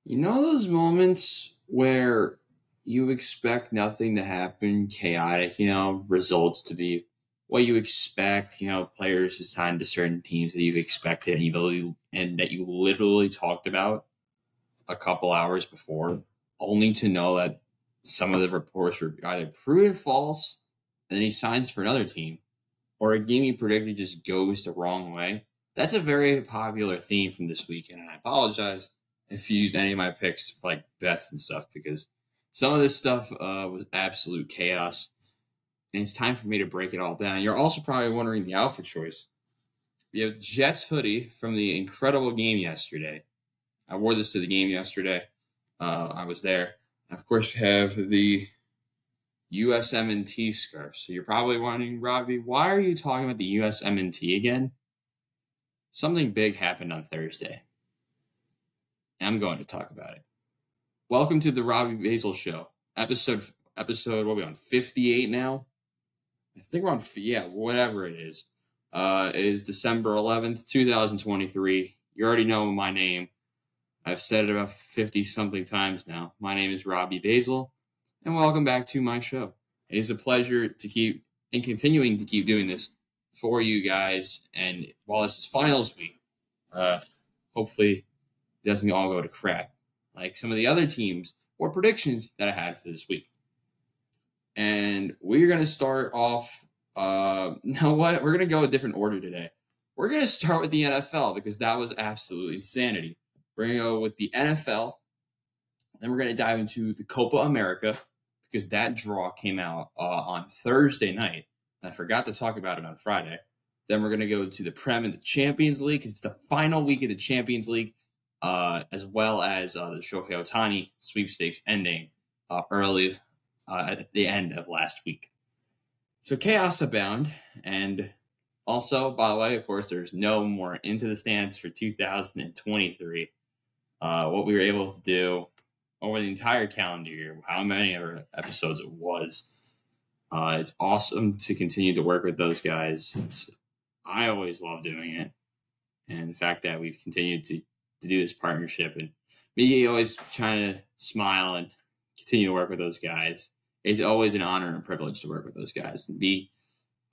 You know those moments where you expect nothing to happen, chaotic, results to be what you expect, players assigned to certain teams that you've expected and that you literally talked about a couple hours before, only to know that some of the reports were either proven false and then he signs for another team, or a game you predicted just goes the wrong way. That's a very popular theme from this weekend, and I apologize if you used any of my picks for like bets and stuff because some of this stuff was absolute chaos, and it's time for me to break it all down. You're also probably wondering the outfit choice. We have Jets hoodie from the incredible game yesterday. I wore this to the game yesterday. I was there. Of course, we have the USMNT scarf. So you're probably wondering, Robbie, why are you talking about the USMNT again? Something big happened on Thursday. I'm going to talk about it. Welcome to the Robbie Basel Show. Episode, what are we on, 58 now? I think we're on, whatever it is. It is December 11th, 2023. You already know my name. I've said it about 50-something times now. My name is Robbie Basel, and welcome back to my show. It is a pleasure to keep and continuing to keep doing this for you guys. And while this is finals week, hopefully it doesn't all go to crap like some of the other teams or predictions that I had for this week. And we're going to start off, we're going to go a different order today. We're going to start with the NFL because that was absolute insanity. We're going to go with the NFL. Then we're going to dive into the Copa America because that draw came out on Thursday night. I forgot to talk about it on Friday. Then we're going to go to the Prem and the Champions League because it's the final week of the Champions League, as well as the Shohei Ohtani sweepstakes ending early at the end of last week. So chaos abound. And also, by the way, of course, there's no more Into the Stands for 2023. What we were able to do over the entire calendar year, how many other episodes it was. It's awesome to continue to work with those guys. I always love doing it. And the fact that we've continued to do this partnership and me always trying to smile and continue to work with those guys. It's always an honor and privilege to work with those guys and be,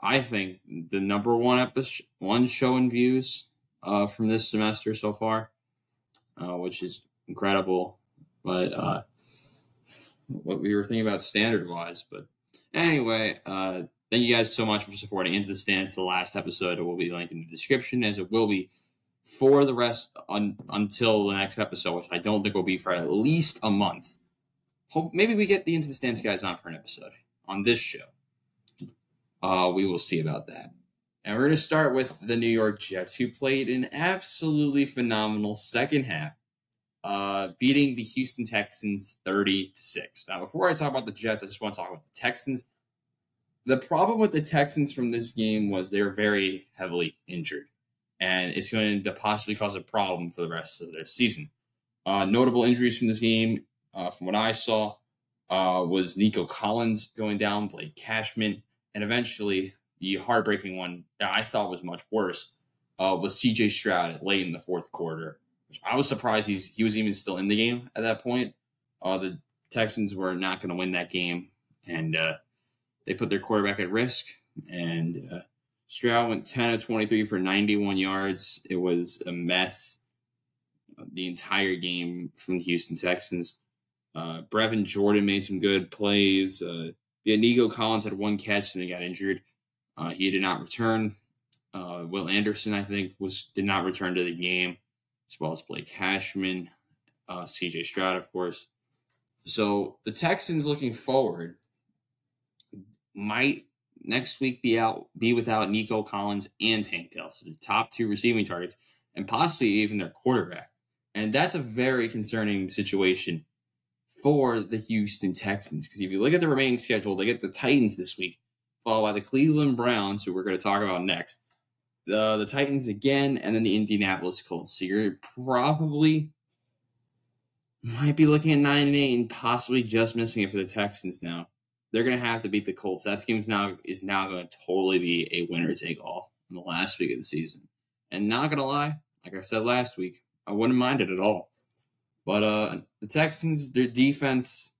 I think, the number one show in views from this semester so far, which is incredible. But what we were thinking about standard-wise. But anyway, thank you guys so much for supporting Into the Stands. The last episode will be linked in the description, as it will be for the rest until the next episode, which I don't think will be for at least a month. Hope maybe we get the Into the Stands guys on for an episode on this show. We will see about that. And we're going to start with the New York Jets, who played an absolutely phenomenal second half, beating the Houston Texans 30-6. Now, before I talk about the Jets, I just want to talk about the Texans. The problem with the Texans from this game was they were very heavily injured, and it's going to possibly cause a problem for the rest of their season. Notable injuries from this game, from what I saw, was Nico Collins going down, Blake Cashman, and eventually the heartbreaking one that I thought was much worse was C.J. Stroud late in the fourth quarter. Which I was surprised he was even still in the game at that point. The Texans were not going to win that game, and they put their quarterback at risk. And Stroud went 10 of 23 for 91 yards. It was a mess the entire game from the Houston Texans. Brevin Jordan made some good plays. Nico Collins had one catch and he got injured. He did not return. Will Anderson, I think, did not return to the game, as well as Blake Cashman, C.J. Stroud, of course. So the Texans, looking forward, might next week be without Nico Collins and Tank Dell, so the top two receiving targets, and possibly even their quarterback. And that's a very concerning situation for the Houston Texans, because if you look at the remaining schedule, they get the Titans this week, followed by the Cleveland Browns, who we're going to talk about next, the Titans again, and then the Indianapolis Colts. So you're probably might be looking at 9-8 and possibly just missing it for the Texans now. They're going to have to beat the Colts. That game is now going to totally be a winner-take-all in the last week of the season. And not going to lie, like I said last week, I wouldn't mind it at all. But the Texans, their defense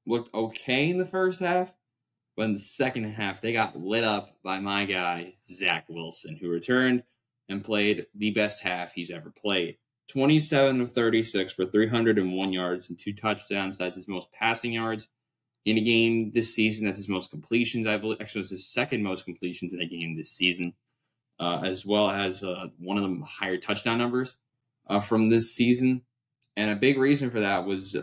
looked okay in the first half, but in the second half, they got lit up by my guy, Zach Wilson, who returned and played the best half he's ever played. 27 of 36 for 301 yards and 2 touchdowns. That's his most passing yards in a game this season. That's his most completions, I believe. Actually, it's his second most completions in a game this season, as well as one of the higher touchdown numbers from this season. And a big reason for that was,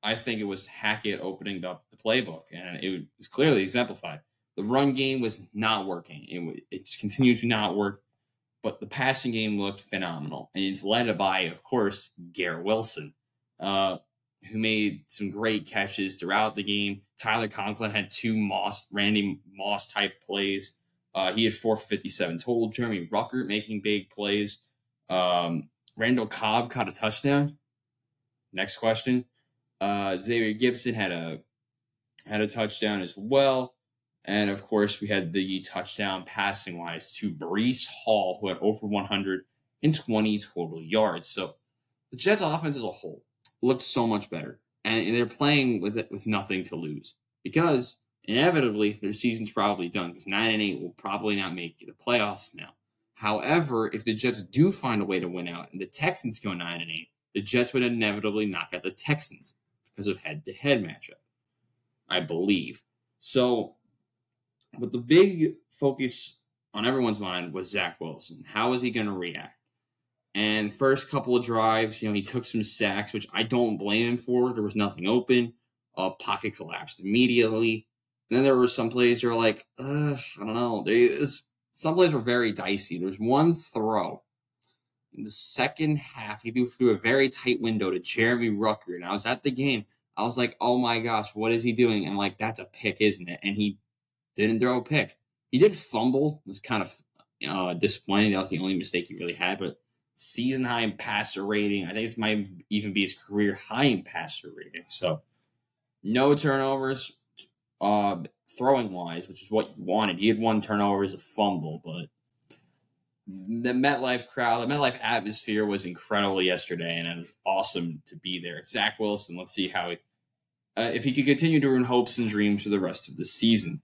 I think it was Hackett opening up the playbook, and it was clearly exemplified. The run game was not working. It just continued to not work, but the passing game looked phenomenal. And it's led by, of course, Garrett Wilson, who made some great catches throughout the game. Tyler Conklin had 2 Randy Moss-type plays. He had 4 for 57 total. Jeremy Ruckert making big plays. Randall Cobb caught a touchdown. Next question. Xavier Gibson had a touchdown as well. And, of course, we had the touchdown passing-wise to Breece Hall, who had over 120 total yards. So the Jets' offense as a whole looked so much better. And they're playing with nothing to lose. Because, inevitably, their season's probably done. Because 9-8 will probably not make the playoffs now. However, if the Jets do find a way to win out and the Texans go 9-8, the Jets would inevitably knock out the Texans because of head-to-head matchup, I believe. So, but the big focus on everyone's mind was Zach Wilson. How is he going to react? And first couple of drives, he took some sacks, which I don't blame him for. There was nothing open. Pocket collapsed immediately. And then there were some plays that were like, I don't know. Some plays were very dicey. There's one throw in the second half. He threw a very tight window to Jeremy Ruckert. And I was at the game. I was like, oh my gosh, what is he doing? And like, that's a pick, isn't it? And he didn't throw a pick. He did fumble. It was kind of disappointing. That was the only mistake he really had. But season high in passer rating. I think this might even be his career high in passer rating. So no turnovers. Throwing wise, which is what you wanted. He had 1 turnover as a fumble, but the MetLife crowd, the MetLife atmosphere was incredible yesterday, and it was awesome to be there. Zach Wilson, let's see how if he could continue to ruin hopes and dreams for the rest of the season.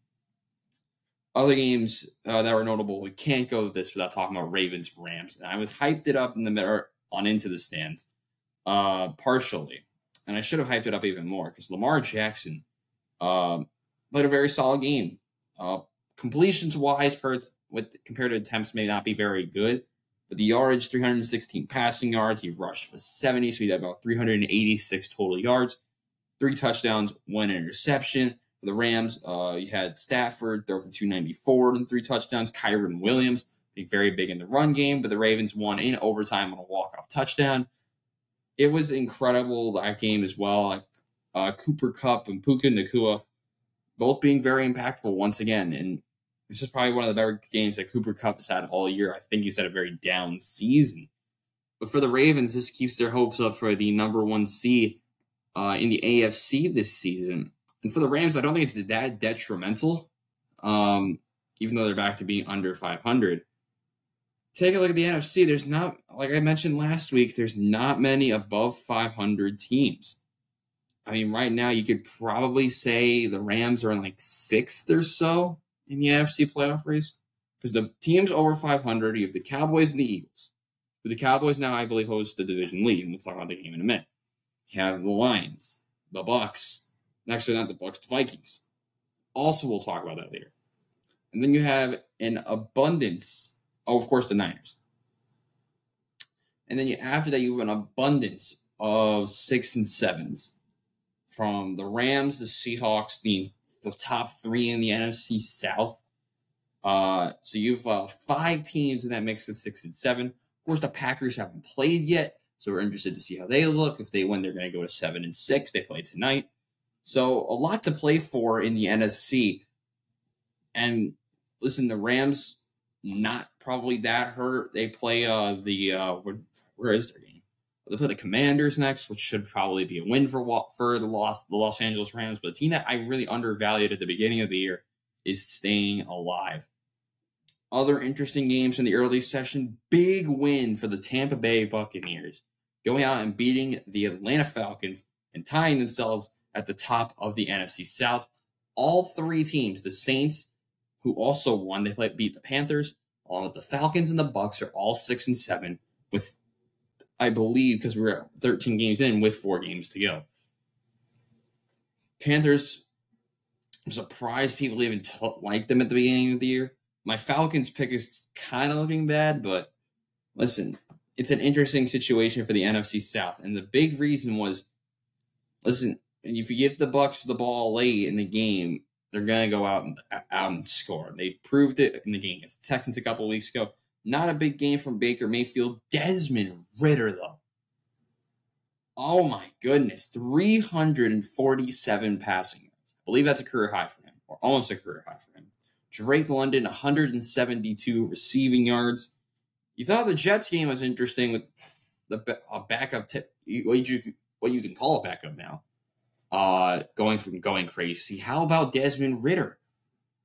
Other games that were notable, we can't go this without talking about Ravens-Rams. And I was hyped it up in the middle on Into the Stands, partially, and I should have hyped it up even more because Lamar Jackson played a very solid game. Completions-wise, compared to attempts, may not be very good. But the yardage, 316 passing yards. He rushed for 70, so he had about 386 total yards. 3 touchdowns, 1 interception. For the Rams, you had Stafford throw for 294 and 3 touchdowns. Kyron Williams being very big in the run game, but the Ravens won in overtime on a walk-off touchdown. It was incredible, that game as well. Cooper Kupp and Puka Nacua both being very impactful once again. And this is probably one of the better games that Cooper Kupp has had all year. I think he's had a very down season. But for the Ravens, this keeps their hopes up for the number 1 seed in the AFC this season. And for the Rams, I don't think it's that detrimental, even though they're back to being under 500. Take a look at the NFC. There's not, like I mentioned last week, there's not many above 500 teams. I mean, right now, you could probably say the Rams are in like 6th or so in the NFC playoff race. Because the teams over 500, you have the Cowboys and the Eagles. But the Cowboys now, I believe, host the division lead. And we'll talk about the game in a minute. You have the Lions, the Bucks. Actually, not the Bucks, the Vikings. Also, we'll talk about that later. And then you have an abundance. Oh, of course, the Niners. And then after that, you have an abundance of 6 and 7s. From the Rams, the Seahawks, the top 3 in the NFC South. So you have 5 teams in that mix of 6 and 7. Of course, the Packers haven't played yet, so we're interested to see how they look. If they win, they're going to go to 7 and 6. They play tonight. So a lot to play for in the NFC. And listen, the Rams, not probably that hurt. They play where is their game? They play the Commanders next, which should probably be a win for the Los Angeles Rams. But the team that I really undervalued at the beginning of the year is staying alive. Other interesting games in the early session, big win for the Tampa Bay Buccaneers. going out and beating the Atlanta Falcons and tying themselves at the top of the NFC South. All three teams, the Saints, who also won, they beat the Panthers, along with the Falcons and the Bucs, are all 6-7 with, I believe, because we're 13 games in with 4 games to go. Panthers, I'm surprised people even liked them at the beginning of the year. My Falcons pick is kind of looking bad, but listen, it's an interesting situation for the NFC South. And the big reason was, listen, if you give the Bucs the ball late in the game, they're going to go out and score. They proved it in the game against the Texans a couple of weeks ago. Not a big game from Baker Mayfield. Desmond Ridder, though. Oh, my goodness. 347 passing yards. I believe that's a career high for him, or almost a career high for him. Drake London, 172 receiving yards. You thought the Jets game was interesting with a backup tip. What you can call a backup now. Going crazy. How about Desmond Ridder?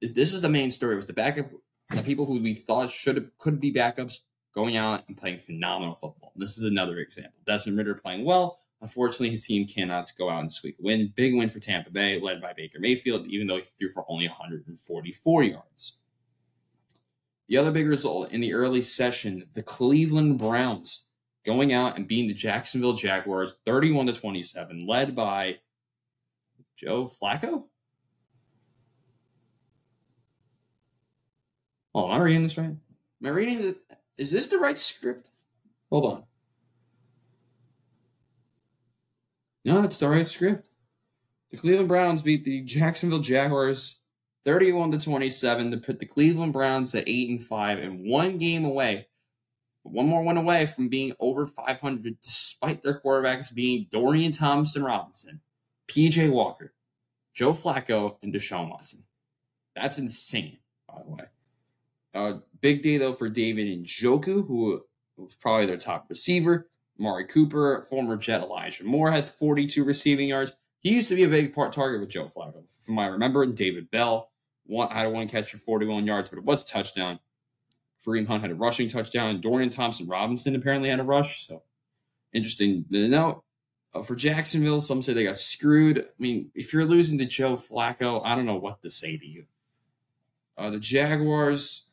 This is the main story. It was the backup, the people who we thought could be backups going out and playing phenomenal football. This is another example. Desmond Ridder playing well. Unfortunately, his team cannot go out and squeak a win. Big win for Tampa Bay, led by Baker Mayfield, even though he threw for only 144 yards. The other big result in the early session, the Cleveland Browns going out and beating the Jacksonville Jaguars 31-27, led by Joe Flacco? Oh, am I reading this right? Am I reading this? Is this the right script? Hold on. No, it's the right script. The Cleveland Browns beat the Jacksonville Jaguars 31-27 to put the Cleveland Browns at 8-5 and one more win away from being over 500, despite their quarterbacks being Dorian Thompson-Robinson, P.J. Walker, Joe Flacco, and Deshaun Watson. That's insane, by the way. Big day, though, for David Njoku, who was probably their top receiver. Amari Cooper, former Jet Elijah Moore, had 42 receiving yards. He used to be a big target with Joe Flacco, from what I remember. David Bell had one catch for 41 yards, but it was a touchdown. Kareem Hunt had a rushing touchdown. Dorian Thompson-Robinson apparently had a rush. So, interesting to note. For Jacksonville, some say they got screwed. I mean, if you're losing to Joe Flacco, I don't know what to say to you. The Jaguars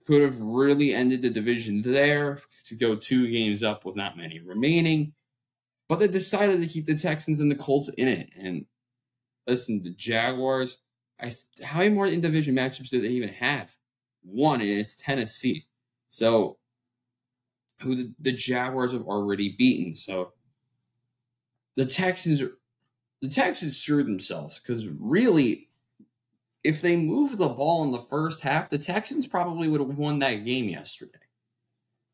could have really ended the division there to go 2 games up with not many remaining. But they decided to keep the Texans and the Colts in it. And listen, the Jaguars, how many more in-division matchups do they even have? 1, and it's Tennessee. So, who the Jaguars have already beaten. So, the Texans screwed themselves because really, if they moved the ball in the first half, the Texans probably would have won that game yesterday.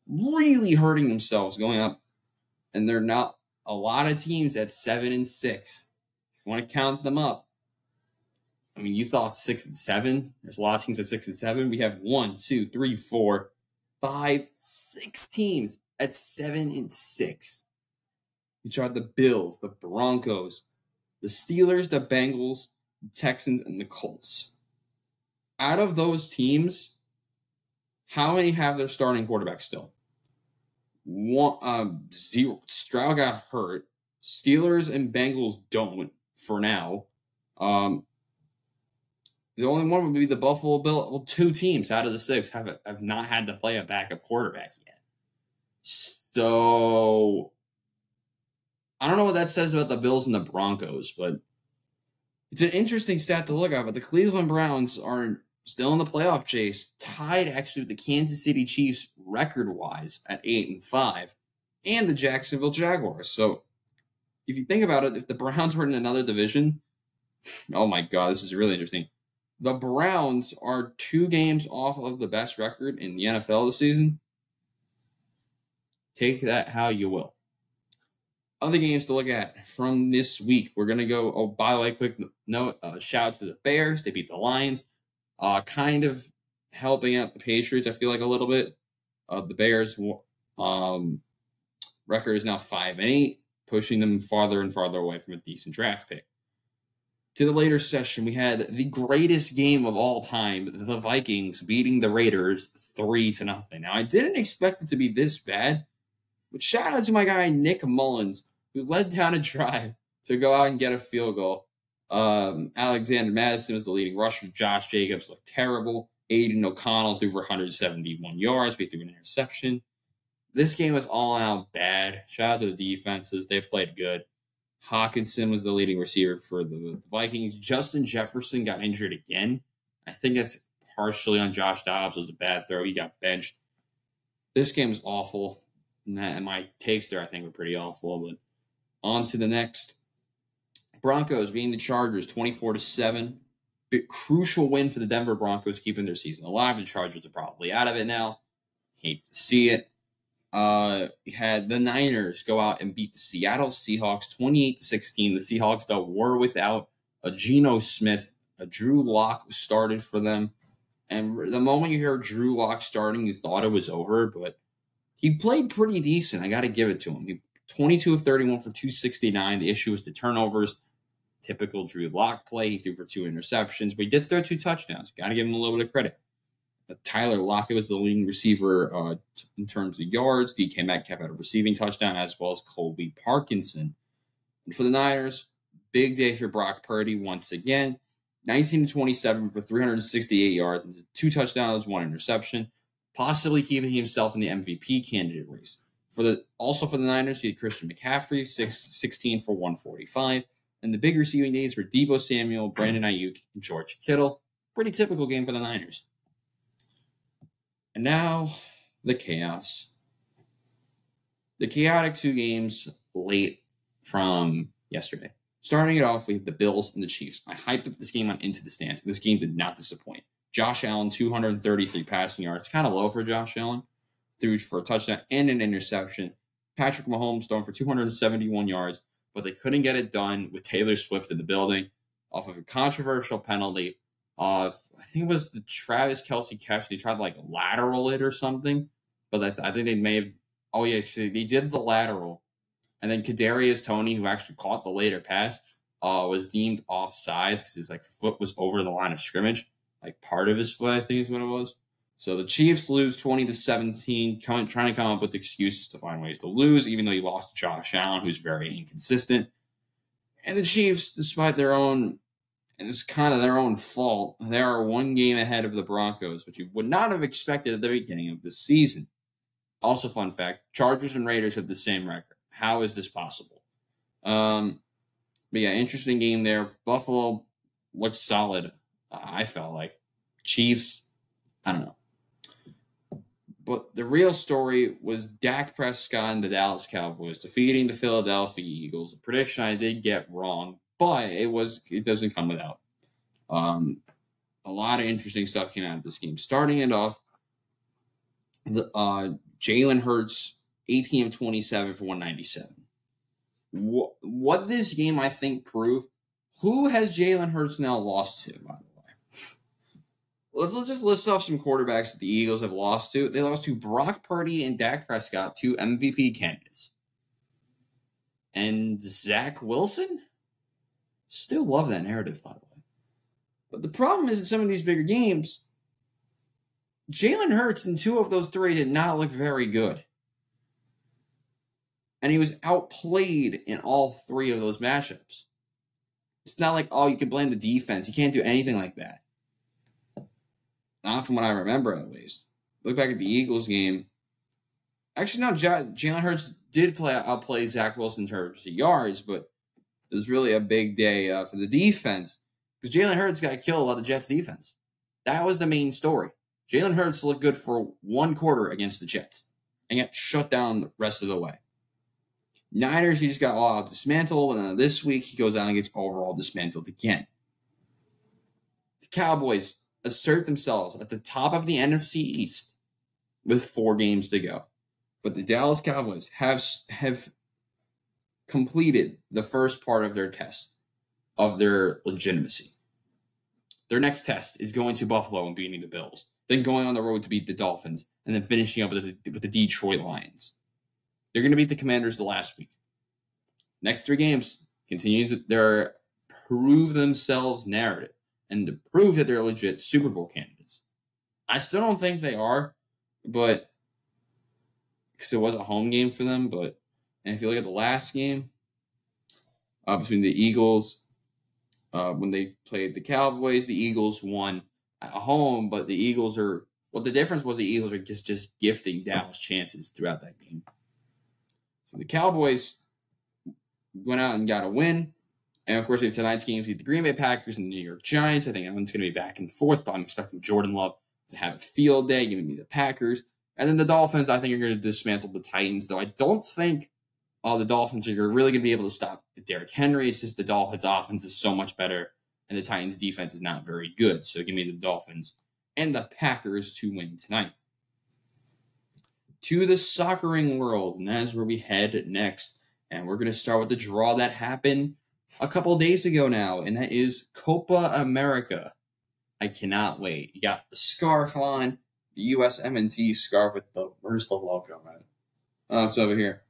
Really hurting themselves going up, and they're not a lot of teams at 7-6. If you want to count them up, I mean, you thought 6-7. There's a lot of teams at 6-7. We have 1, 2, 3, 4, 5, 6 teams at 7-6. You tried the Bills, the Broncos, the Steelers, the Bengals, the Texans, and the Colts. Out of those teams, how many have their starting quarterback still? 0. Stroud got hurt. Steelers and Bengals don't for now. The only one would be the Buffalo Bills. Well, 2 teams out of the 6 have not had to play a backup quarterback yet. So, I don't know what that says about the Bills and the Broncos, but it's an interesting stat to look at. But the Cleveland Browns are still in the playoff chase, tied actually with the Kansas City Chiefs record-wise at 8-5, and the Jacksonville Jaguars. So, if you think about it, if the Browns were in another division, oh my God, this is really interesting. The Browns are 2 games off of the best record in the NFL this season. Take that how you will. Other games to look at from this week. We're going to go, oh, by the way, quick note, shout out to the Bears. They beat the Lions. Kind of helping out the Patriots, I feel like, a little bit. The Bears record is now 5-8, pushing them farther and farther away from a decent draft pick. To the later session, we had the greatest game of all time, the Vikings beating the Raiders 3-0. Now, I didn't expect it to be this bad, But shout out to my guy Nick Mullins, who led down a drive to go out and get a field goal. Alexander Madison was the leading rusher. Josh Jacobs looked terrible. Aiden O'Connell threw for 171 yards. We threw an interception. This game was all out bad. Shout out to the defenses. They played good. Hawkinson was the leading receiver for the Vikings. Justin Jefferson got injured again. I think that's partially on Josh Dobbs. It was a bad throw. He got benched. This game was awful. And my takes there, I think, were pretty awful. But on to the next. Broncos beating the Chargers 24-7. Big crucial win for the Denver Broncos, keeping their season alive. The Chargers are probably out of it now. Hate to see it. We had the Niners go out and beat the Seattle Seahawks 28-16. The Seahawks, though, were without a Geno Smith. A Drew Lock started for them. And the moment you hear Drew Lock starting, you thought it was over, but he played pretty decent. I got to give it to him. He 22 of 31 for 269. The issue was the turnovers. Typical Drew Lock play. He threw for 2 interceptions, but he did throw 2 touchdowns. Got to give him a little bit of credit. Tyler Lockett was the leading receiver in terms of yards. DK Metcalf had a receiving touchdown, as well as Colby Parkinson. And for the Niners, big day for Brock Purdy once again. 19-27 for 368 yards, 2 touchdowns, 1 interception, possibly keeping himself in the MVP candidate race. Also for the Niners, he had Christian McCaffrey, 16 for 145. And the big receiving days were Deebo Samuel, Brandon Ayuk, and George Kittle. Pretty typical game for the Niners. And now, the chaos. The chaotic 2 games late from yesterday. Starting it off, we have the Bills and the Chiefs. I hyped up this game on Into the Stands, and this game did not disappoint. Josh Allen, 233 passing yards. Kind of low for Josh Allen. Threw for a touchdown and an interception. Patrick Mahomes throwing for 271 yards, but they couldn't get it done with Taylor Swift in the building off of a controversial penalty. I think it was the Travis Kelce catch. They tried to, lateral it or something, but I think they may have. Oh, yeah, actually, they did the lateral. And then Kadarius Toney, who actually caught the later pass, was deemed offsides because his foot was over the line of scrimmage. Part of his foot, I think is what it was. So the Chiefs lose 20-17, trying to come up with excuses to find ways to lose, even though you lost to Josh Allen, who's very inconsistent. And the Chiefs, despite their own, and it's kind of their own fault, they are 1 game ahead of the Broncos, which you would not have expected at the beginning of the season. Also, fun fact, Chargers and Raiders have the same record. How is this possible? But yeah, interesting game there. Buffalo looked solid, I felt like. Chiefs, I don't know. But the real story was Dak Prescott and the Dallas Cowboys defeating the Philadelphia Eagles. A prediction I did get wrong, but it doesn't come without. A lot of interesting stuff came out of this game. Starting it off, Jalen Hurts, 18 of 27 for 197. What this game, I think, proved, who has Jalen Hurts now lost to, by the way? Let's just list off some quarterbacks that the Eagles have lost to. They lost to Brock Purdy and Dak Prescott, 2 MVP candidates. And Zach Wilson? Still love that narrative, by the way. But the problem is in some of these bigger games, Jalen Hurts in 2 of those 3 did not look very good. And he was outplayed in all 3 of those matchups. It's not like, you can blame the defense. You can't do anything like that. Not from what I remember, at least. Look back at the Eagles game. Actually, no, Jalen Hurts did outplay Zach Wilson in terms of yards, but it was really a big day for the defense because Jalen Hurts got killed by the Jets' defense. That was the main story. Jalen Hurts looked good for 1 quarter against the Jets and got shut down the rest of the way. Niners, he just got all out dismantled, and this week he goes out and gets overall dismantled again. The Cowboys assert themselves at the top of the NFC East with 4 games to go. But the Dallas Cowboys have completed the first part of their test of their legitimacy. Their next test is going to Buffalo and beating the Bills, then going on the road to beat the Dolphins, and then finishing up with the Detroit Lions. They're going to beat the Commanders the last week. Next 3 games, continue to prove themselves narrative and to prove that they're legit Super Bowl candidates. I still don't think they are, but because it was a home game for them. And if you look at the last game between the Eagles, when they played the Cowboys, the Eagles won at home, but the difference was the Eagles are just gifting Dallas chances throughout that game. So the Cowboys went out and got a win. And, of course, we have tonight's games with the Green Bay Packers and the New York Giants. I think that one's going to be back and forth, but I'm expecting Jordan Love to have a field day, giving me the Packers. And then the Dolphins, I think, are going to dismantle the Titans, though I don't think the Dolphins are really going to be able to stop Derrick Henry. It's just the Dolphins' offense is so much better, and the Titans' defense is not very good. So give me the Dolphins and the Packers to win tonight. To the soccering world, and that is where we head next. And we're going to start with the draw that happened a couple of days ago now, and that is Copa America. I cannot wait. You got the scarf on, the U.S. M&T scarf with where's the logo, man? Oh, it's over here.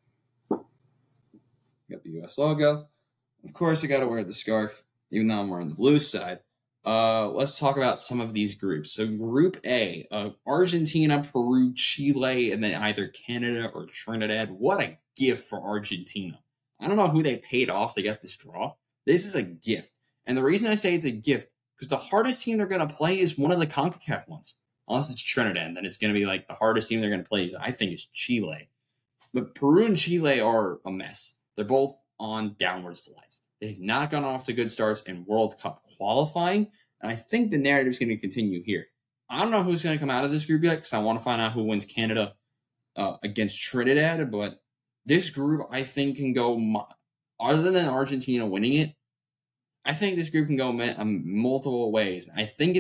Got the U.S. logo. Of course, I got to wear the scarf, even though I'm wearing the blue side. Let's talk about some of these groups. So Group A, Argentina, Peru, Chile, and then either Canada or Trinidad. What a gift for Argentina. I don't know who they paid off to get this draw. This is a gift. And the reason I say it's a gift, because the hardest team they're going to play is one of the CONCACAF ones. Unless it's Trinidad, then it's going to be like the hardest team they're going to play, I think, is Chile. But Peru and Chile are a mess. They're both on downward slides. They've not gone off to good starts in World Cup qualifying, and I think the narrative is going to continue here. I don't know who's going to come out of this group yet, because I want to find out who wins Canada against Trinidad, but this group, I think, can go, other than Argentina winning it, I think this group can go multiple ways. I think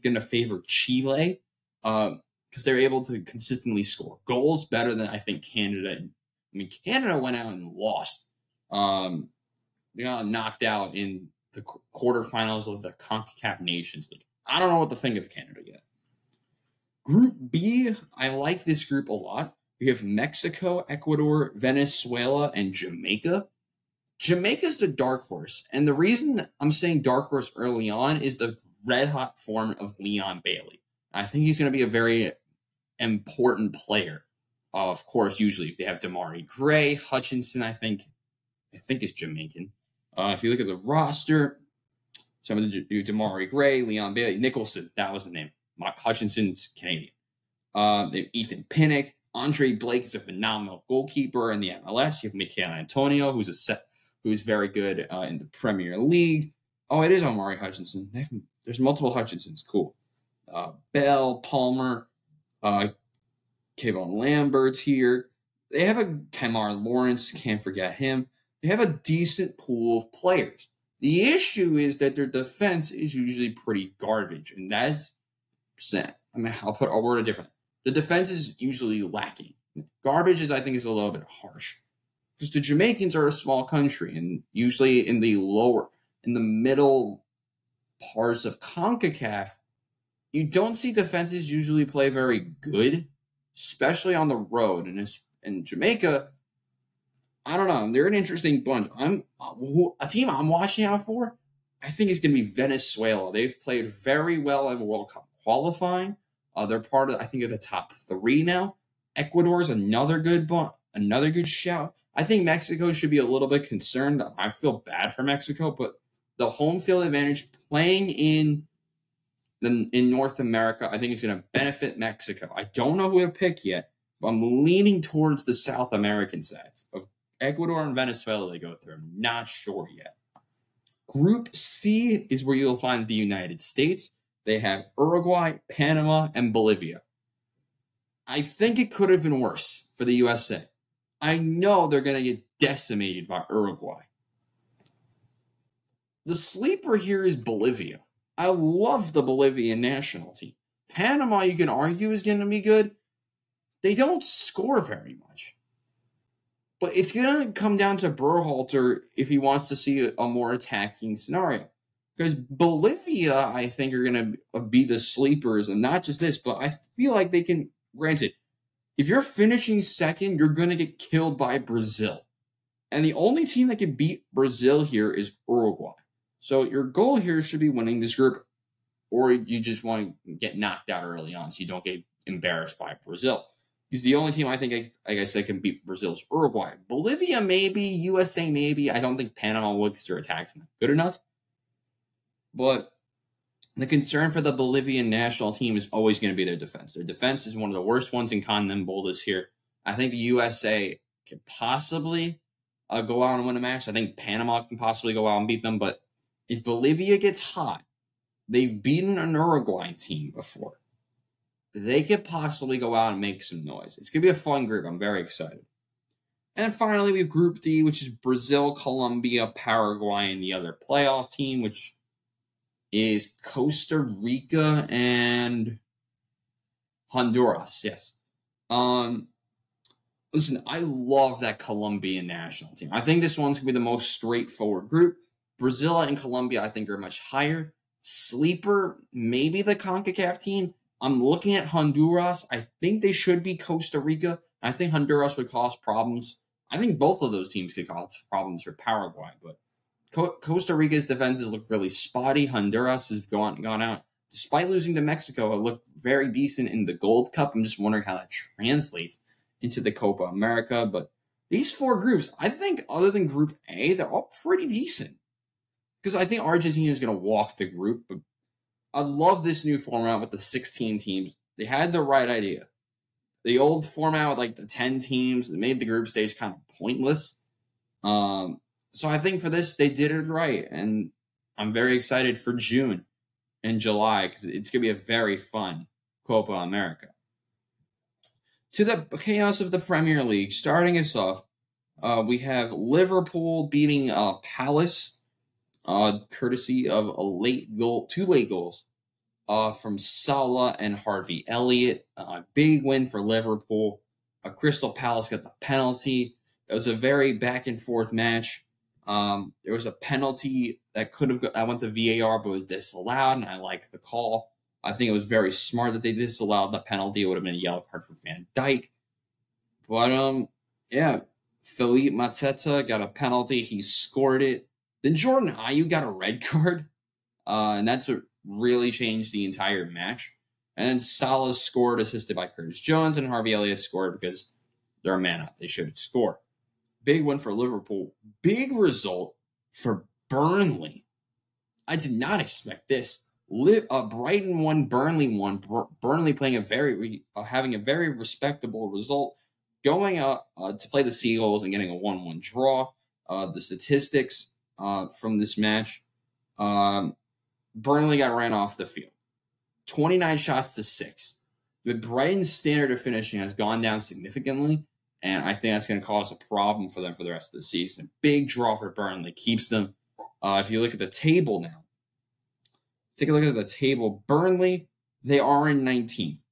going to favor Chile because they're able to consistently score goals better than I think Canada. I mean, Canada went out and lost. They got knocked out in the quarterfinals of the CONCACAF Nations League. I don't know what to think of Canada yet. Group B, I like this group a lot. We have Mexico, Ecuador, Venezuela, and Jamaica. Jamaica's the dark horse. And the reason I'm saying dark horse early on is the red-hot form of Leon Bailey. I think he's going to be a very important player. Of course, usually they have Damari Gray, Hutchinson, I think is Jamaican. If you look at the roster, some of the Damari Gray, Leon Bailey, Nicholson, that was the name. Hutchinson's Canadian. They have Ethan Pinnock. Andre Blake is a phenomenal goalkeeper in the MLS. You have Michael Antonio, who's very good in the Premier League. Oh, it is Omari Hutchinson. There's multiple Hutchinsons. Cool. Bell, Palmer, Kayvon Lambert's here. They have a Kemar Lawrence. Can't forget him. They have a decent pool of players. The issue is that their defense is usually pretty garbage, and that's sad. I mean, I'll word it differently. The defense is usually lacking. Garbage is a little bit harsh. Because the Jamaicans are a small country, and usually in the middle parts of CONCACAF, you don't see defenses usually play very good, especially on the road. And in Jamaica, I don't know. They're an interesting bunch. A team I'm watching out for, I think is going to be Venezuela. They've played very well in World Cup qualifying. They're part of, I think, of the top 3 now. Ecuador is another good shout. I think Mexico should be a little bit concerned. I feel bad for Mexico, but the home field advantage playing in North America, I think is going to benefit Mexico. I don't know who to pick yet, but I'm leaning towards the South American sides of Ecuador and Venezuela they go through. I'm not sure yet. Group C is where you'll find the United States. They have Uruguay, Panama, and Bolivia. I think it could have been worse for the USA. I know they're going to get decimated by Uruguay. The sleeper here is Bolivia. I love the Bolivian national team. Panama, you can argue, is going to be good. They don't score very much. But it's going to come down to Berhalter if he wants to see a more attacking scenario. Because Bolivia, I think, are going to be the sleepers. And not just this, but I feel like they can, granted, if you're finishing second, you're going to get killed by Brazil. And the only team that can beat Brazil here is Uruguay. So your goal here should be winning this group. Or you just want to get knocked out early on so you don't get embarrassed by Brazil. He's the only team I think, like I said, can beat Brazil's Uruguay. Bolivia, maybe. USA, maybe. I don't think Panama would because their attack's not good enough. But the concern for the Bolivian national team is always going to be their defense. Their defense is one of the worst ones in CONMEBOL this year. I think the USA could possibly go out and win a match. I think Panama can possibly go out and beat them. But if Bolivia gets hot, they've beaten an Uruguayan team before. They could possibly go out and make some noise. It's going to be a fun group. I'm very excited. And finally, we have Group D, which is Brazil, Colombia, Paraguay, and the other playoff team, which is Costa Rica and Honduras. Yes. Listen, I love that Colombian national team. I think this one's going to be the most straightforward group. Brazil and Colombia, I think, are much higher. Sleeper, maybe the CONCACAF team. I'm looking at Honduras. I think they should be Costa Rica. I think Honduras would cause problems. I think both of those teams could cause problems for Paraguay. But Costa Rica's defenses look really spotty. Honduras has gone out. Despite losing to Mexico, it looked very decent in the Gold Cup. I'm just wondering how that translates into the Copa America. But these four groups, I think other than Group A, they're all pretty decent. Because I think Argentina is going to walk the group. But I love this new format with the 16 teams. They had the right idea. The old format with like the 10 teams made the group stage kind of pointless. So I think for this, they did it right. And I'm very excited for June and July because it's going to be a very fun Copa America. To the chaos of the Premier League, starting us off, we have Liverpool beating Palace. Courtesy of two late goals from Salah and Harvey Elliott. Big win for Liverpool. Crystal Palace got the penalty. It was a very back and forth match. There was a penalty that I went to VAR but was disallowed, and I like the call. I think it was very smart that they disallowed the penalty. It would have been a yellow card for Van Dijk. But yeah, Philippe Mateta got a penalty. He scored it. Then Jordan Ayew got a red card, and that's what really changed the entire match. And then Salah scored, assisted by Curtis Jones, and Harvey Elliott scored because they're a man up. They should score. Big win for Liverpool. Big result for Burnley. I did not expect this. Brighton won, Burnley won. Burnley playing having a very respectable result, going out to play the Seagulls and getting a 1-1 draw. The statistics from this match, Burnley got ran off the field. 29 shots to 6. But Brighton's standard of finishing has gone down significantly, and I think that's going to cause a problem for them for the rest of the season. Big draw for Burnley. Keeps them. If you look at the table now, take a look at the table. Burnley, they are in 19th,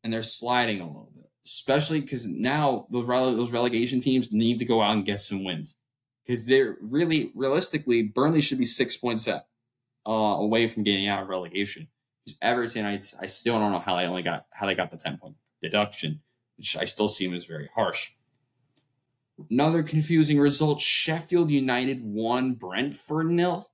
and they're sliding a little bit, especially because now those relegation teams need to go out and get some wins. Because they're realistically, Burnley should be 6 points away from getting out of relegation. Everton, I still don't know how they got the 10-point deduction, which I still see them as very harsh. Another confusing result: Sheffield United 1, Brentford 0.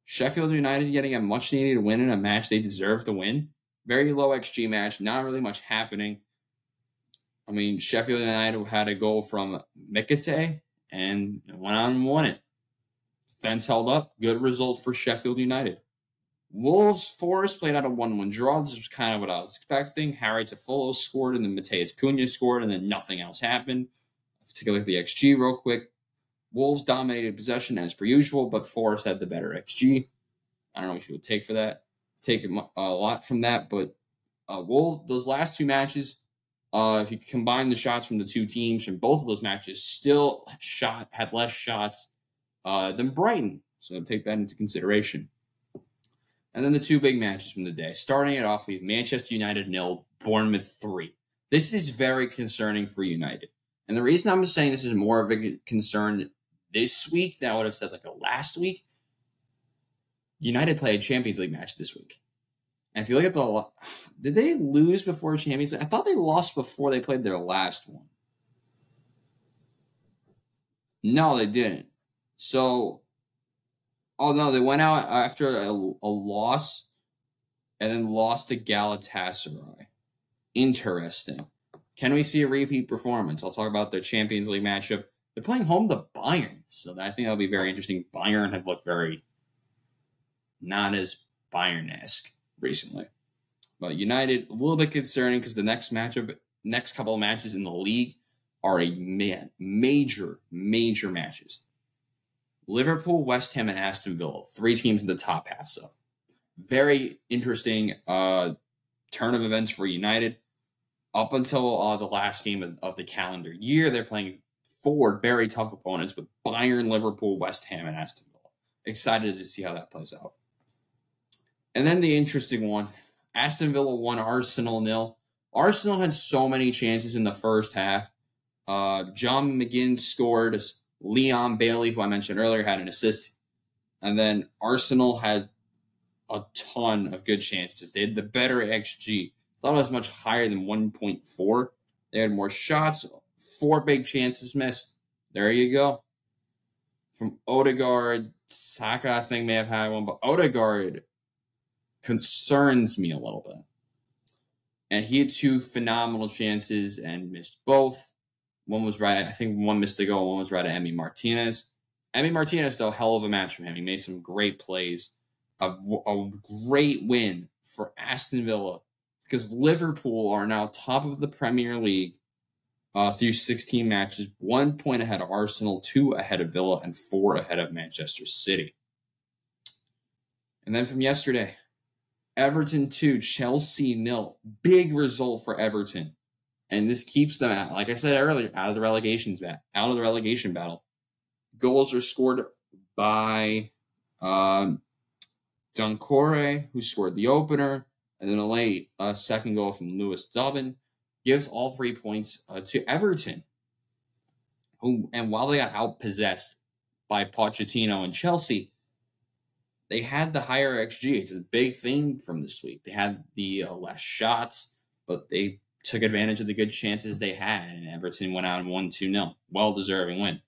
Sheffield United getting a much needed win in a match they deserve to win. Very low XG match, not really much happening. I mean, Sheffield United had a goal from Mikate and went on and won it. Defense held up. Good result for Sheffield United. Wolves Forest played out a 1-1 draw. This was kind of what I was expecting. Harry Tafolo scored, and then Mateus Cunha scored, and then nothing else happened. Let's take a look at the XG real quick. Wolves dominated possession as per usual, but Forest had the better XG. I don't know what you would take for that. Take a lot from that, but Wolves, those last two matches, if you combine the shots from the two teams from both of those matches, still had less shots than Brighton. So take that into consideration. And then the two big matches from the day. Starting it off, we have Manchester United 0, Bournemouth 3. This is very concerning for United. And the reason I'm saying this is more of a concern this week than I would have said like last week, United played a Champions League match this week. And if you look at did they lose before Champions League? I thought they lost before they played their last one. No, they didn't. So, oh no, they went out after a loss and then lost to Galatasaray interesting. Can we see a repeat performance? I'll talk about the Champions League matchup. They're playing home to Bayern, so I think that'll be very interesting. Bayern have looked very not as Bayern-esque recently. But United, a little bit concerning because the next couple of matches in the league are major matches. Liverpool, West Ham, and Aston Villa, 3 teams in the top half. So very interesting turn of events for United. Up until the last game of the calendar year, they're playing 4 very tough opponents with Bayern, Liverpool, West Ham, and Aston Villa. Excited to see how that plays out. And then the interesting one, Aston Villa 1, Arsenal 0. Arsenal had so many chances in the first half. John McGinn scored. Leon Bailey, who I mentioned earlier, had an assist. And then Arsenal had a ton of good chances. They had the better XG. I thought it was much higher than 1.4. They had more shots, 4 big chances missed. There you go. From Odegaard, Saka, I think, may have had one, but Odegaard concerns me a little bit. And he had 2 phenomenal chances and missed both. One was right. I think one missed the goal. One was right at Emi Martinez. Emi Martinez, though, hell of a match for him. He made some great plays. A great win for Aston Villa because Liverpool are now top of the Premier League through 16 matches, 1 point ahead of Arsenal, 2 ahead of Villa, and 4 ahead of Manchester City. And then from yesterday, Everton 2, Chelsea 0. Big result for Everton. And this keeps them out, like I said earlier, out of the relegation battle. Goals are scored by Duncore, who scored the opener, and then a late second goal from Lewis Dubbin. Gives all 3 points to Everton. And while they got outpossessed by Pochettino and Chelsea, they had the higher XG. It's a big thing from this week. They had the less shots, but they took advantage of the good chances they had, and Everton went out and won 2-0. Well-deserving win.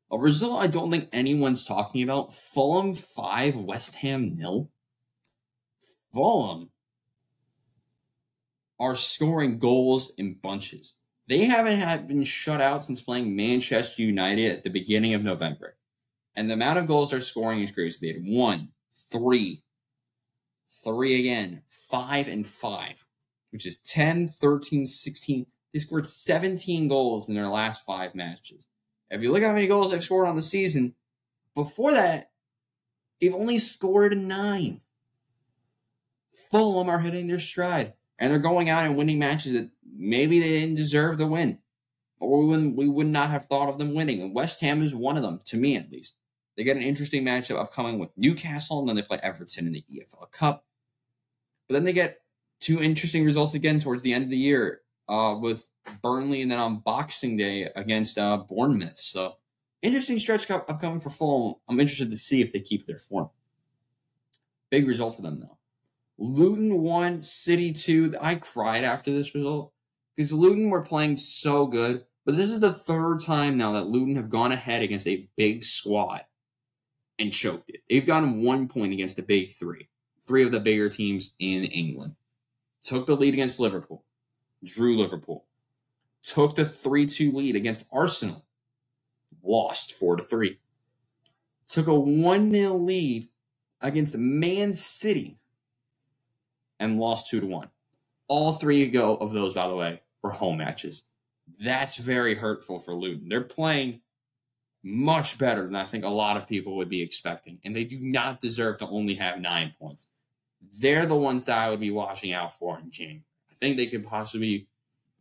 A result I don't think anyone's talking about, Fulham 5, West Ham 0. Fulham are scoring goals in bunches. They haven't been shut out since playing Manchester United at the beginning of November. And the amount of goals they're scoring is crazy. They had 1, 3 again, 5 and 5, which is 10, 13, 16. They scored 17 goals in their last 5 matches. If you look at how many goals they've scored on the season, before that, they've only scored 9. Fulham are hitting their stride, and they're going out and winning matches that maybe they didn't deserve to win, or we would not have thought of them winning. And West Ham is one of them, to me at least. They get an interesting matchup upcoming with Newcastle, and then they play Everton in the EFL Cup. But then they get 2 interesting results again towards the end of the year with Burnley, and then on Boxing Day against Bournemouth. So, interesting stretch upcoming for Fulham. I'm interested to see if they keep their form. Big result for them, though. Luton 1, City 2. I cried after this result because Luton were playing so good. But this is the 3rd time now that Luton have gone ahead against a big squad and choked it. They've gotten 1 point against the big 3. 3 of the bigger teams in England. Took the lead against Liverpool. Drew Liverpool. Took the 3-2 lead against Arsenal. Lost 4-3. Took a 1-0 lead against Man City. And lost 2-1. All 3 of those, by the way, were home matches. That's very hurtful for Luton. They're playing much better than I think a lot of people would be expecting. And they do not deserve to only have 9 points. They're the ones that I would be watching out for in January. I think they could possibly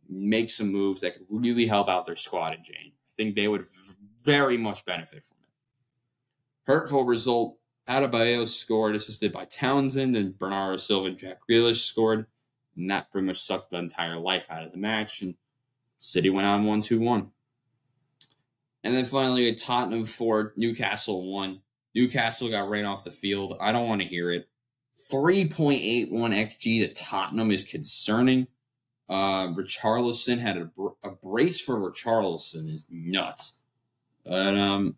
make some moves that could really help out their squad in January. I think they would very much benefit from it. Hurtful result. Adebayo scored, assisted by Townsend, and Bernardo Silva and Jack Grealish scored. And that pretty much sucked the entire life out of the match. And City went on 1-2-1. And then finally, a Tottenham 4, Newcastle 1. Newcastle got rain off the field. I don't want to hear it. 3.81 XG to Tottenham is concerning. Richarlison had a brace for Richarlison is nuts. But the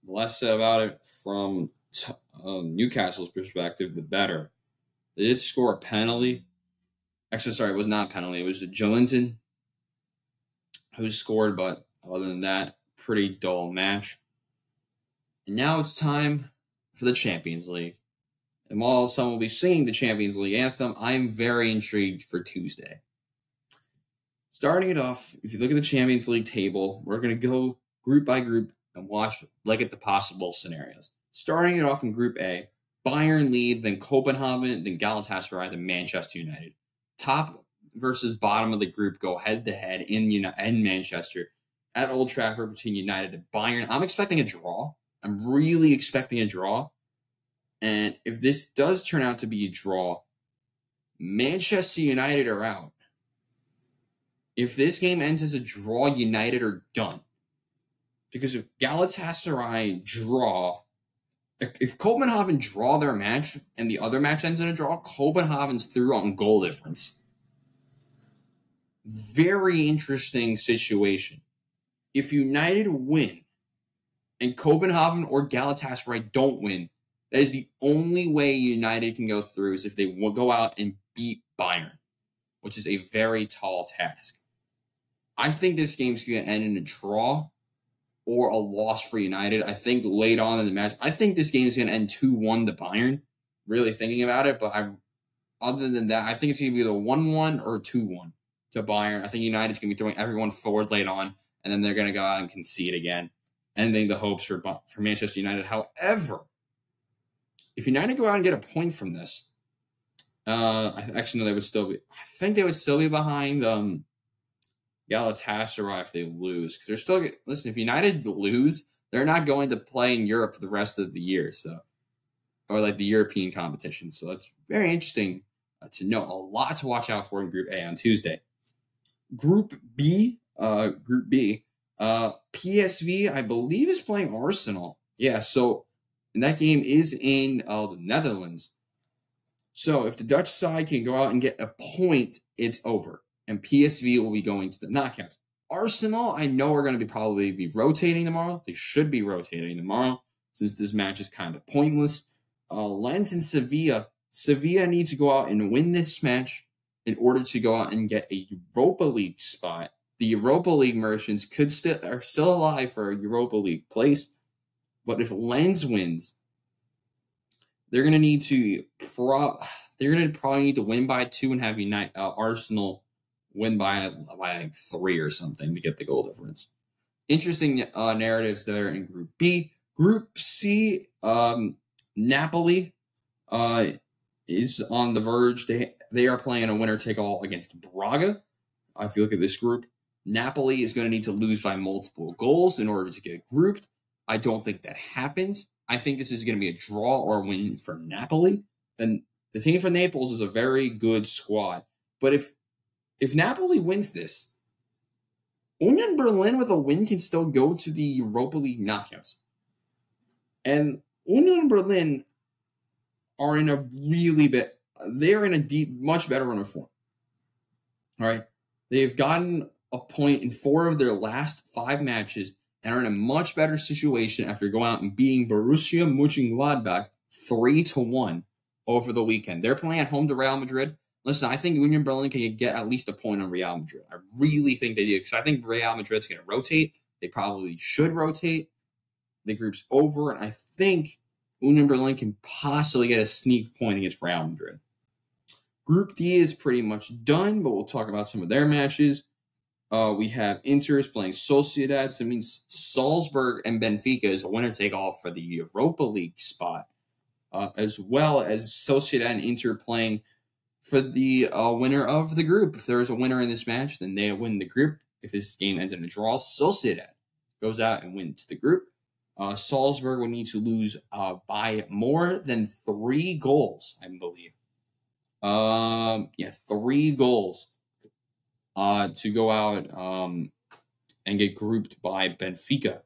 less said about it from Newcastle's perspective, the better. They did score a penalty. Actually, sorry, it was not a penalty. It was Jolinton who scored, but other than that, pretty dull match. And now it's time for the Champions League. And while some will be singing the Champions League anthem, I'm very intrigued for Tuesday. Starting it off, if you look at the Champions League table, we're going to go group by group and look at the possible scenarios. Starting it off in Group A, Bayern lead, then Copenhagen, then Galatasaray, then Manchester United. Top versus bottom of the group go head-to-head in Manchester at Old Trafford between United and Bayern. I'm expecting a draw. I'm really expecting a draw. And if this does turn out to be a draw, Manchester United are out. If this game ends as a draw, United are done. Because if Galatasaray draw, if Copenhagen draw their match and the other match ends in a draw, Copenhagen's through on goal difference. Very interesting situation. If United win and Copenhagen or Galatasaray don't win, that is the only way United can go through is if they will go out and beat Bayern, which is a very tall task. I think this game's going to end in a draw or a loss for United. I think late on in the match, I think this game is going to end 2-1 to Bayern, really thinking about it. But other than that, I think it's going to be either 1-1 or 2-1 to Bayern. I think United's going to be throwing everyone forward late on, and then they're going to go out and concede again, ending the hopes for Manchester United. However, if United go out and get a point from this, I think they would still be behind Galatasaray if they lose. Because they're still, listen, if United lose, they're not going to play in Europe for the rest of the year, or like the European competition. So that's very interesting to know. A lot to watch out for in Group A on Tuesday. Group B, PSV, I believe, is playing Arsenal. Yeah, so and that game is in the Netherlands. So if the Dutch side can go out and get a point, it's over. And PSV will be going to the knockouts. Arsenal, I know are going to probably be rotating tomorrow. They should be rotating tomorrow since this match is kind of pointless. Lens and Sevilla. Sevilla needs to go out and win this match in order to go out and get a Europa League spot. The Europa League merchants are still alive for a Europa League place. But if Lens wins, they're going to probably need to win by 2 and have Arsenal win by like 3 or something to get the goal difference. Interesting narratives there in Group B. Group C, Napoli is on the verge. They are playing a winner-take-all against Braga. If you look at this group, Napoli is going to need to lose by multiple goals in order to get grouped. I don't think that happens. I think this is going to be a draw or a win for Napoli. And the team from Naples is a very good squad. But if Napoli wins this, Union Berlin with a win can still go to the Europa League knockouts. And Union Berlin are in a they're in a much better run of form. All right. They've gotten a point in 4 of their last 5 matches and are in a much better situation after going out and beating Borussia Mönchengladbach 3-1 over the weekend. They're playing at home to Real Madrid. Listen, I think Union Berlin can get at least a point on Real Madrid. I really think they do because I think Real Madrid's going to rotate. They probably should rotate. The group's over, and I think Union Berlin can possibly get a sneak point against Real Madrid. Group D is pretty much done, but we'll talk about some of their matches. We have Inter's playing Sociedad. So it means Salzburg and Benfica is a winner-take-all for the Europa League spot, as well as Sociedad and Inter playing for the winner of the group. If there is a winner in this match, then they win the group. If this game ends in a draw, Sociedad goes out and wins the group. Salzburg would need to lose by more than 3 goals, I believe. 3 goals to go out and get grouped by Benfica.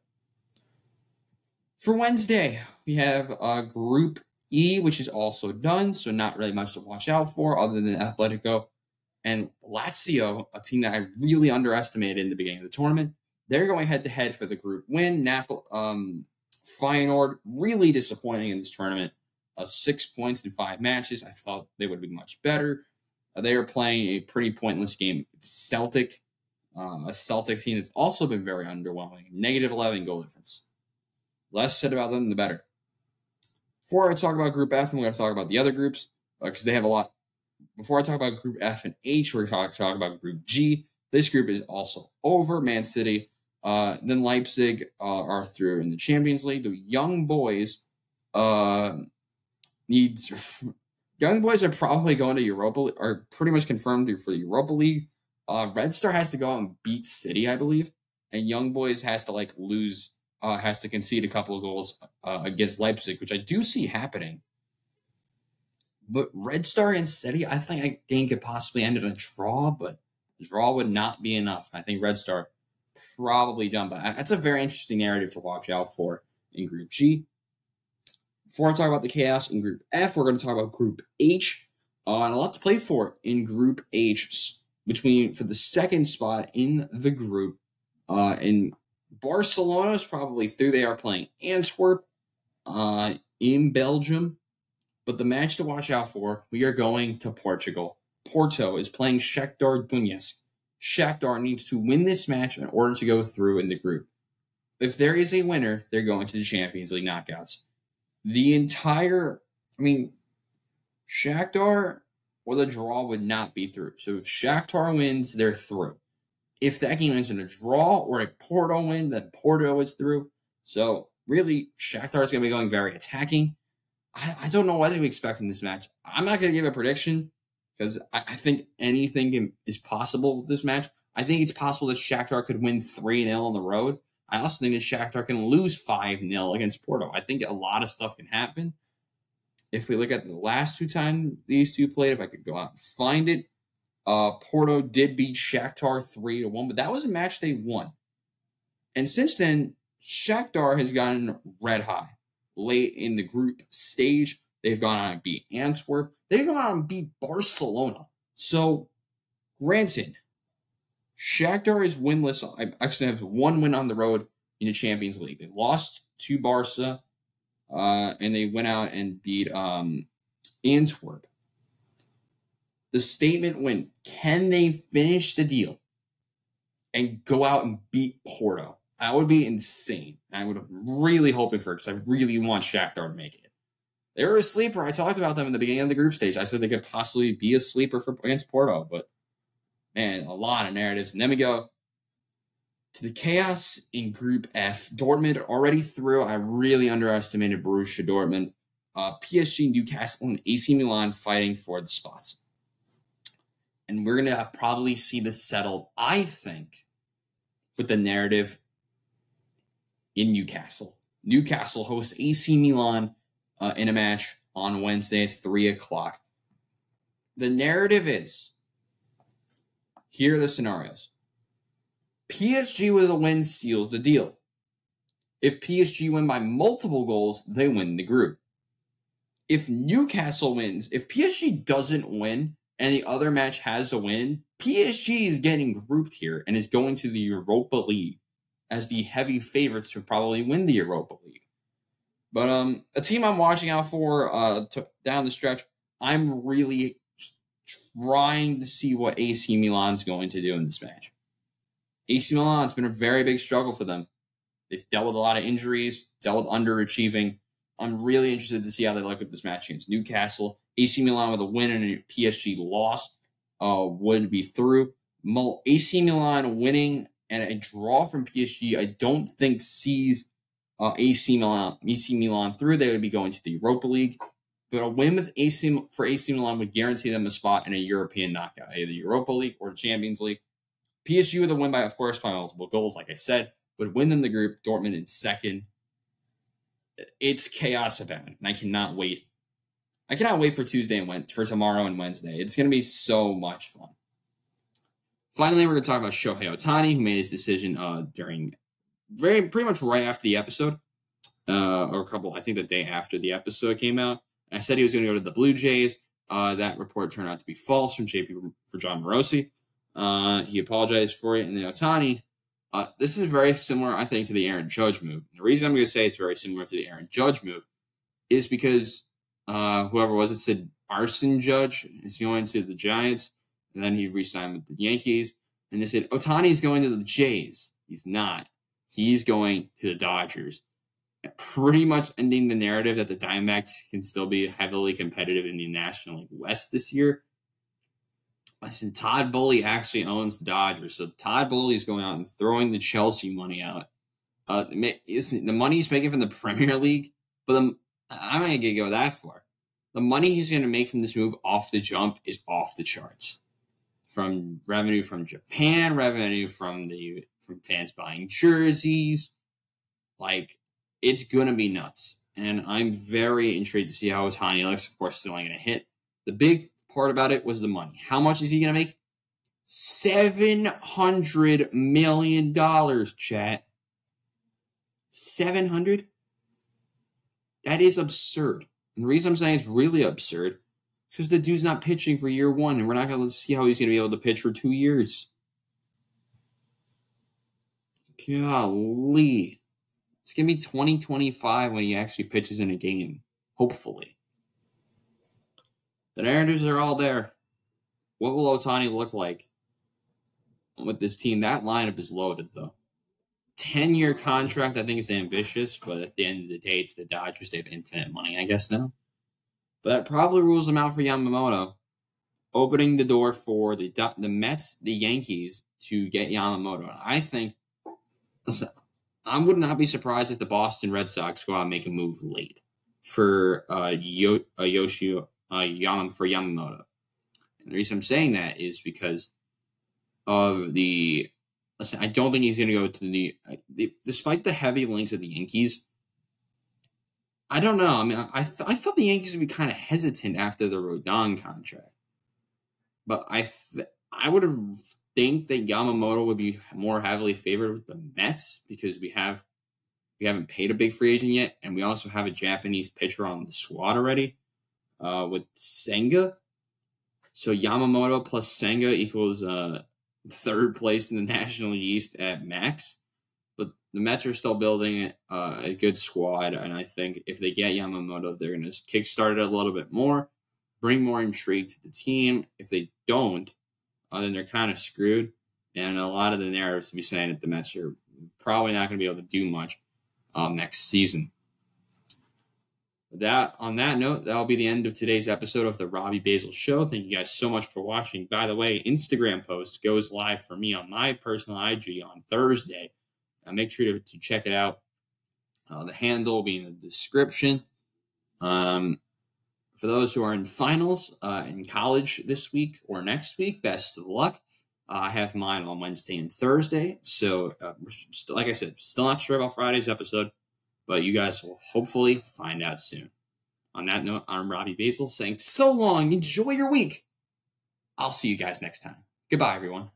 For Wednesday, we have Group E, which is also done, so not really much to watch out for other than Atletico and Lazio, a team that I really underestimated in the beginning of the tournament. They're going head-to-head for the group win. Feyenoord, really disappointing in this tournament. 6 points in 5 matches. I thought they would be much better. They are playing a pretty pointless game. Celtic, a Celtic team that's also been very underwhelming. -11 goal difference. Less said about them, the better. Before I talk about Group F, I'm going to talk about the other groups because they have a lot. Before I talk about Group F and H, we're going to talk about Group G. This group is also over. Man City, then Leipzig are through in the Champions League. The Young Boys Young Boys are probably going to Europa, are pretty much confirmed for the Europa League. Red Star has to go out and beat City, I believe, and Young Boys has to lose, has to concede a couple of goals against Leipzig, which I do see happening. But Red Star and City, I think a game could possibly end in a draw, but a draw would not be enough. I think Red Star probably done, but that's a very interesting narrative to watch out for in Group G. Before I talk about the chaos in Group F, we're going to talk about Group H. And a lot to play for in Group H for the second spot in the group. And Barcelona is probably through. They are playing Antwerp in Belgium. But the match to watch out for, we are going to Portugal. Porto is playing Shakhtar Donetsk. Shakhtar needs to win this match in order to go through in the group. If there is a winner, they're going to the Champions League knockouts. Shakhtar or the draw would not be through. So if Shakhtar wins, they're through. If that game ends in a draw or a Porto win, then Porto is through. So really, Shakhtar is going to be going very attacking. I don't know what to expect from this match. I'm not going to give a prediction because I think anything is possible with this match. I think it's possible that Shakhtar could win 3-0 on the road. I also think that Shakhtar can lose 5-0 against Porto. I think a lot of stuff can happen. If we look at the last 2 times these two played, if I could go out and find it, Porto did beat Shakhtar 3-1, but that was a match they won. And since then, Shakhtar has gotten red high. Late in the group stage, they've gone on and beat Antwerp. They've gone on and beat Barcelona. So, granted, Shakhtar is winless. I actually have 1 win on the road in the Champions League. They lost to Barca, and they went out and beat Antwerp. The statement went, can they finish the deal and go out and beat Porto? That would be insane. I would have really hoping for it because I really want Shakhtar to make it. They were a sleeper. I talked about them in the beginning of the group stage. I said they could possibly be a sleeper against Porto, but man, a lot of narratives. And then we go to the chaos in Group F. Dortmund already through. I really underestimated Borussia Dortmund. PSG, Newcastle, and AC Milan fighting for the spots. And we're going to probably see this settled, I think, with the narrative in Newcastle. Newcastle hosts AC Milan in a match on Wednesday at 3 o'clock. The narrative is, here are the scenarios. PSG with a win seals the deal. If PSG win by multiple goals, they win the group. If Newcastle wins, if PSG doesn't win and the other match has a win, PSG is getting grouped here and is going to the Europa League as the heavy favorites to probably win the Europa League. But a team I'm watching out for down the stretch, I'm really trying to see what AC Milan's going to do in this match. AC Milan's been a very big struggle for them. They've dealt with a lot of injuries, dealt with underachieving. I'm really interested to see how they look at this match against Newcastle. AC Milan with a win and a PSG loss would be through. AC Milan winning and a draw from PSG, I don't think sees AC Milan through. They would be going to the Europa League. But a win with AC Milan would guarantee them a spot in a European knockout, either the Europa League or the Champions League. PSG with a win by, of course, by multiple goals, like I said, would win them the group. Dortmund in second. It's chaos abound, and I cannot wait. I cannot wait for for tomorrow and Wednesday. It's going to be so much fun. Finally, we're going to talk about Shohei Ohtani, who made his decision pretty much right after the episode, I think the day after the episode came out. I said he was going to go to the Blue Jays. That report turned out to be false from John Morosi. He apologized for it. And then Ohtani, this is very similar, I think, to the Aaron Judge move. And the reason I'm going to say it's very similar to the Aaron Judge move is because whoever was it said Arson Judge is going to the Giants, and then he re-signed with the Yankees. And they said Ohtani's going to the Jays. He's not. He's going to the Dodgers. Pretty much ending the narrative that the Diamondbacks can still be heavily competitive in the National League West this year. Listen, Todd Bowley actually owns the Dodgers, so Todd Bowley is going out and throwing the Chelsea money out. The money he's making from the Premier League, but I'm not going to go that far. The money he's going to make from this move off the jump is off the charts. From revenue from Japan, revenue from fans buying jerseys, like it's going to be nuts. And I'm very intrigued to see how Ohtani looks. Of course, still ain't going to hit. The big part about it was the money. How much is he going to make? $700 million, chat. 700? That is absurd. And the reason I'm saying it's really absurd is because the dude's not pitching for year one, and we're not going to see how he's going to be able to pitch for 2 years. Golly. It's going to be 2025 when he actually pitches in a game. Hopefully. The narratives are all there. What will Ohtani look like with this team? That lineup is loaded, though. 10-year contract, I think, is ambitious, but at the end of the day, it's the Dodgers. They have infinite money, I guess, now. But that probably rules them out for Yamamoto, opening the door for the Mets, the Yankees, to get Yamamoto. I think, listen, I would not be surprised if the Boston Red Sox go out and make a move late for Yamamoto. And the reason I'm saying that is because of the... Listen, I don't think he's going to go to despite the heavy links of the Yankees, I don't know. I mean, I thought the Yankees would be kind of hesitant after the Rodon contract. But I would have think that Yamamoto would be more heavily favored with the Mets because we haven't paid a big free agent yet, and we also have a Japanese pitcher on the squad already with Senga. So Yamamoto plus Senga equals third place in the National League East at max. But the Mets are still building a good squad, and I think if they get Yamamoto, they're going to kickstart it a little bit more, bring more intrigue to the team. If they don't, then they're kind of screwed. And a lot of the narratives to be saying that the Mets are probably not going to be able to do much next season. On that note, that'll be the end of today's episode of the Robbie Basel Show. Thank you guys so much for watching. By the way, Instagram post goes live for me on my personal IG on Thursday. Make sure to check it out. The handle will be in the description. For those who are in finals in college this week or next week, best of luck. I have mine on Wednesday and Thursday. So, like I said, still not sure about Friday's episode, but you guys will hopefully find out soon. On that note, I'm Robbie Basel saying so long. Enjoy your week. I'll see you guys next time. Goodbye, everyone.